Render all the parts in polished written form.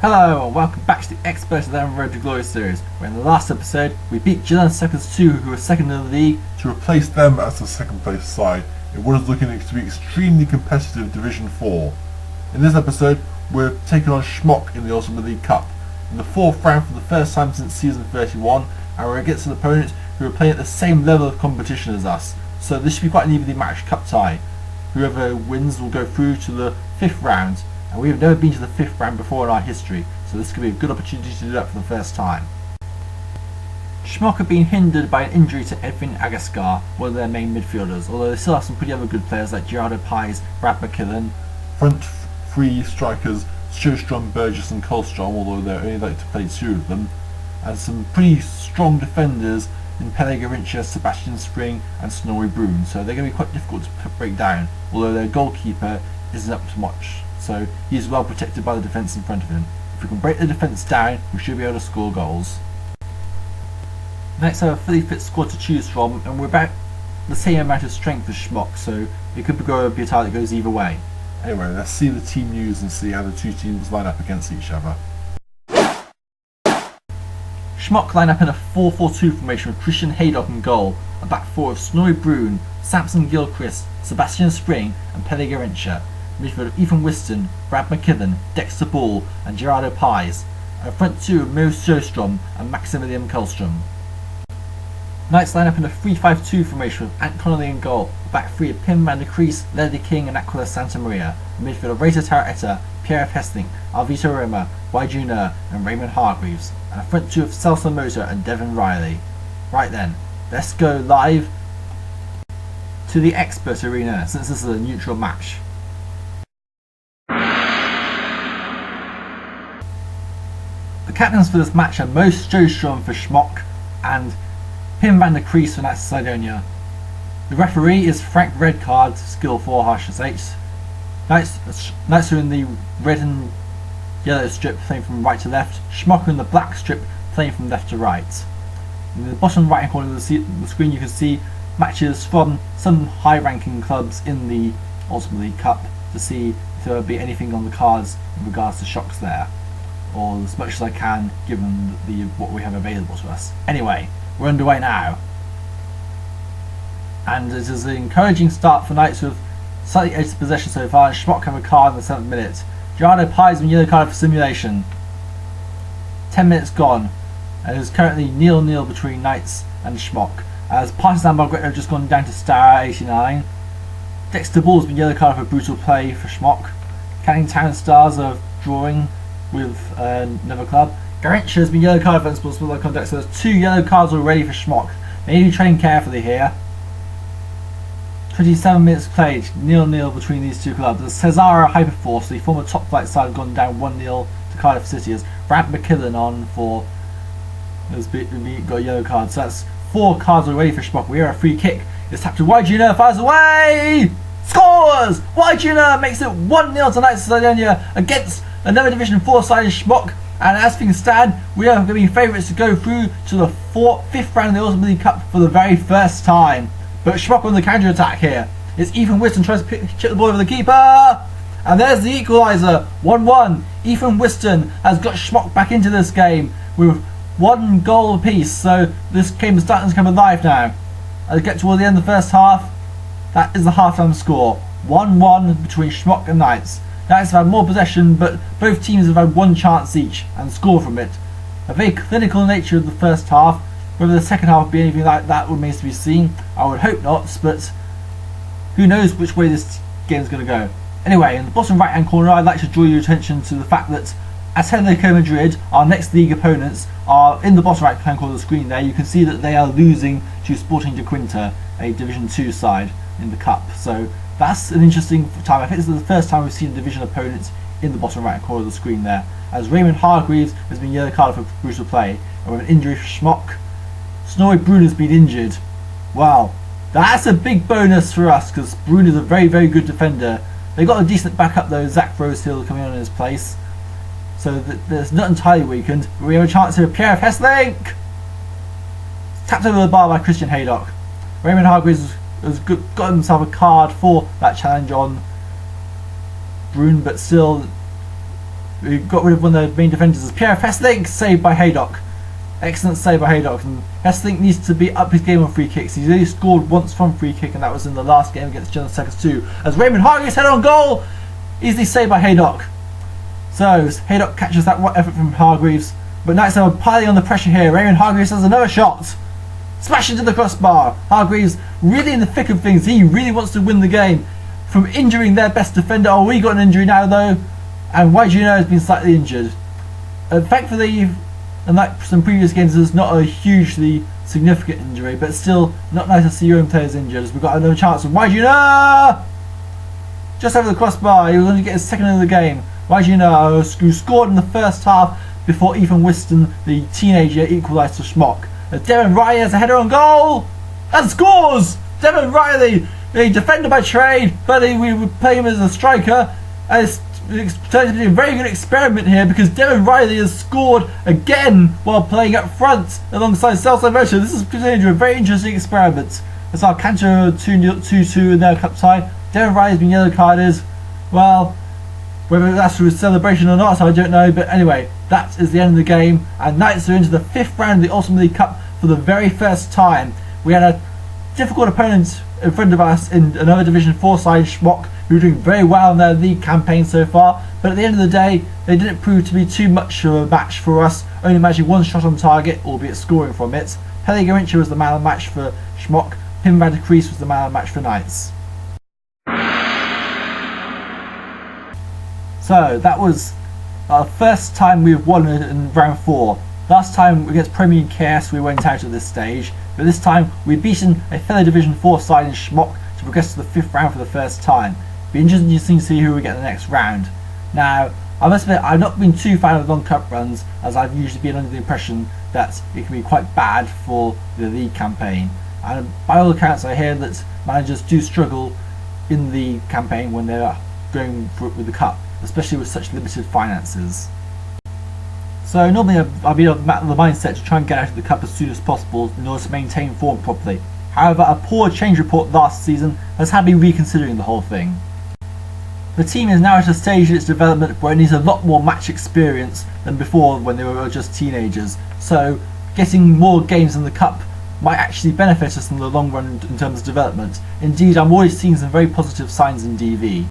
Hello and welcome back to the Xpert Eleven Road to Glory series, where in the last episode we beat Gillon Seconds 2, who were second in the league, to replace them as the second place side in what is looking to be extremely competitive Division 4. In this episode we're taking on Schmock in the Ultimate League Cup in the fourth round for the first time since season 31, and we're against an opponent who are playing at the same level of competition as us, so this should be quite an evenly matched cup tie. Whoever wins will go through to the fifth round, and we have never been to the fifth round before in our history, so this could be a good opportunity to do that for the first time. Schmock have been hindered by an injury to Edwin Agaskar, one of their main midfielders, although they still have some pretty other good players like Gerardo Pies, Brad McKillen. Front three strikers Sjostrom, Burgess and Kolstrom, although they're only likely to play two of them, and some pretty strong defenders in Pele Garincha, Sebastian Spring and Snorri Brun, so they're going to be quite difficult to break down, although their goalkeeper isn't up to much, so he's well protected by the defence in front of him. If we can break the defence down, we should be able to score goals. Next, I have a fully fit squad to choose from, and we're about the same amount of strength as Schmock, so it could be a tie that goes either way. Anyway, let's see the team news and see how the two teams line up against each other. Schmock line up in a 4-4-2 formation with Christian Haydock in goal, a back four of Snorri Brun, Samson Gilchrist, Sebastian Spring and Pele Garincha, midfield of Ethan Whiston, Brad McKillen, Dexter Ball and Gerardo Pies, and a front two of Mo Sjostrom and Maximilian Karlstrom. Knights line up in a 3-5-2 formation with Ant Connolly in goal, a back three of Pim, Kruis, Ledley King and Aquila Santa Maria, a midfield of Ray Tataw Eta, Pierre Of Hesslink, Alvito Roma, Jr. and Raymond Hargreaves, and a front two of Celso Mota and Devin Reilly. Right then, let's go live to the Xpert Arena, since this is a neutral match. The captains for this match are Mo Sjostrom for Schmock and Pim van der Kruis for Knights of Sidonia. The referee is Frank Redcard, skill 4 harshness 8. Knights are in the red and yellow strip playing from right to left, Schmock are in the black strip playing from left to right. In the bottom right hand corner of the screen you can see matches from some high ranking clubs in the Ultimate League Cup to see if there will be anything on the cards in regards to shocks there, or as much as I can given what we have available to us. Anyway, we're underway now, and it is an encouraging start for Knights with slightly edged possession so far, and Schmock have a card in the 7th minute. Gerardo Pies has been yellow carded for simulation. 10 minutes gone, and it is currently 0-0 between Knights and Schmock, as Partizan Belgrade have just gone down to star 89. Dexter Ball has been yellow carded for brutal play for Schmock. Canning Town Stars are drawing with another club. Garincha has been yellow carded for unsportsmanlike low conduct, so there's 2 yellow cards already for Schmock. They need to be treading carefully here. 27 minutes played, 0-0 between these two clubs. As Cesara Hyperforce, the former top flight side, has gone down 1-0 to Cardiff City, as Brad McKillen on for has got a yellow card. So that's 4 cards already for Schmock. We have a free kick. It's tapped to Jr. Fires away! Scores! Jr. makes it 1-0 to Knights of Sidonia against another Division 4 side in Schmock. And as things stand, we are going to be favourites to go through to the 5th round of the Ultimate League Cup for the very first time. But Schmock on the counter attack here. It's Ethan Whiston tries to chip the ball over the keeper, and there's the equaliser, 1-1. Ethan Whiston has got Schmock back into this game with 1 goal apiece, so this game is starting to come alive now. As we get towards the end of the first half, that is the half-time score, 1-1 between Schmock and Knights. Knights have had more possession, but both teams have had 1 chance each and score from it. A very clinical nature of the first half. Whether the second half will be anything like that remains to be seen. I would hope not, but who knows which way this game is going to go. Anyway, in the bottom right hand corner, I'd like to draw your attention to the fact that Atletico Madrid, our next league opponents, are in the bottom right hand corner of the screen there. You can see that they are losing to Sporting de Quinta, a Division 2 side in the Cup. So that's an interesting time. I think this is the first time we've seen a division opponent in the bottom right hand corner of the screen there, as Raymond Hargreaves has been yellow carded for brutal play, and with an injury for Schmock, Snorri Brun has been injured. Wow, that's a big bonus for us because Brun is a very, very good defender. They got a decent backup though, Zach Rosehill coming on in his place, so that's not entirely weakened. But we have a chance here with Pierre Of Hesslink. Tapped over the bar by Christian Haydock. Raymond Hargreaves has got himself a card for that challenge on Brun, but still we got rid of one of the main defenders as Pierre Of Hesslink, saved by Haydock. Excellent save by Haydock, and Hesslink needs to be up his game on free kicks. He's only scored once from free kick, and that was in the last game against General Seconds 2. As Raymond Hargreaves head on goal, easily saved by Haydock. So Haydock catches that effort from Hargreaves, but Knights are piling on the pressure here. Raymond Hargreaves has another shot. Smash into the crossbar. Hargreaves really in the thick of things. He really wants to win the game from injuring their best defender. Oh, we got an injury now though, and YGNO has been slightly injured. Thankfully, unlike some previous games, there's not a hugely significant injury, but still not nice to see your own players injured. As we've got another chance of YGNO! Just over the crossbar. He was going to get his second of the game. YGNO, who scored in the first half before Ethan Whiston, the teenager, equalised to Schmock. Devin Reilly has a header on goal and scores! Devin Reilly, a defender by trade, but we would play him as a striker, and it's turned to be a very good experiment here because Devin Reilly has scored again while playing up front alongside Celso Mota. This is presented a very interesting experiment. It's our Cantor 2-2 in their cup tie. Devin Reilly has been yellow carded. Well, whether that's through a celebration or not, I don't know, but anyway, that is the end of the game, and Knights are into the 5th round of the Ultimate League Cup for the very first time. We had a difficult opponent in front of us in another Division 4 side, Schmock, who are doing very well in their league campaign so far, but at the end of the day, they didn't prove to be too much of a match for us, only managing one shot on target, albeit scoring from it. Pele Garincha was the man of the match for Schmock. Pim Kruis was the man of the match for Knights. So that was our first time we've won in round 4. Last time against Premier KS we went out at this stage, but this time we've beaten a fellow Division 4 side in Schmock to progress to the 5th round for the first time. Be interesting to see who we get in the next round. Now, I must admit I've not been too fan of long cup runs, as I've usually been under the impression that it can be quite bad for the league campaign. And by all accounts I hear that managers do struggle in the campaign when they're going for it with the cup, especially with such limited finances. So normally I'll be of the mindset to try and get out of the cup as soon as possible in order to maintain form properly. However, a poor change report last season has had me reconsidering the whole thing. The team is now at a stage in its development where it needs a lot more match experience than before when they were just teenagers, so getting more games in the cup might actually benefit us in the long run in terms of development. Indeed, I'm already seeing some very positive signs in DV.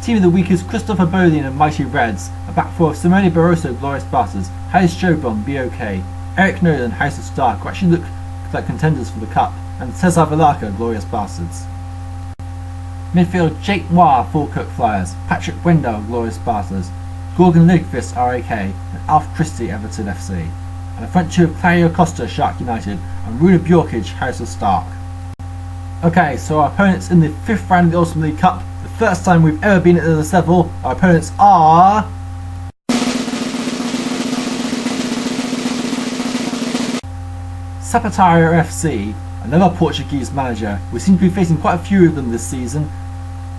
Team of the week is Christopher Bolian and Mighty Reds, a back four of Simone Barroso, Glorious Bastards, Harris Jobon, BOK, Eric Nolan, House of Stark, who actually look like contenders for the cup, and Cesar Velaka, Glorious Bastards. Midfield Jake Moir, Falkirk Flyers, Patrick Wendell, Glorious Bastards, Gorgon Lidqvist, RAK, and Alf Christie, Everton FC. And a front two of Claudio Costa, Shark United, and Runa Bjorkic, House of Stark. Okay, so our opponents in the 5th round of the Ultimate League Cup, the first time we've ever been at this level. Our opponents are Sapateiro FC, another Portuguese manager. We seem to be facing quite a few of them this season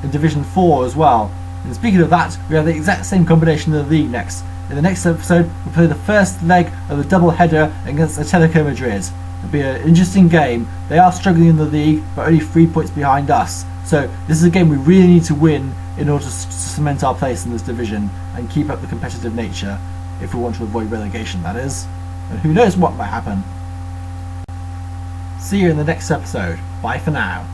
in Division 4 as well. And speaking of that, we have the exact same combination in the league next. In the next episode, we play the first leg of the double header against Atletico Madrid. It'll be an interesting game. They are struggling in the league, but only 3 points behind us. So this is a game we really need to win in order to cement our place in this division and keep up the competitive nature, if we want to avoid relegation, that is. And who knows what might happen. See you in the next episode. Bye for now.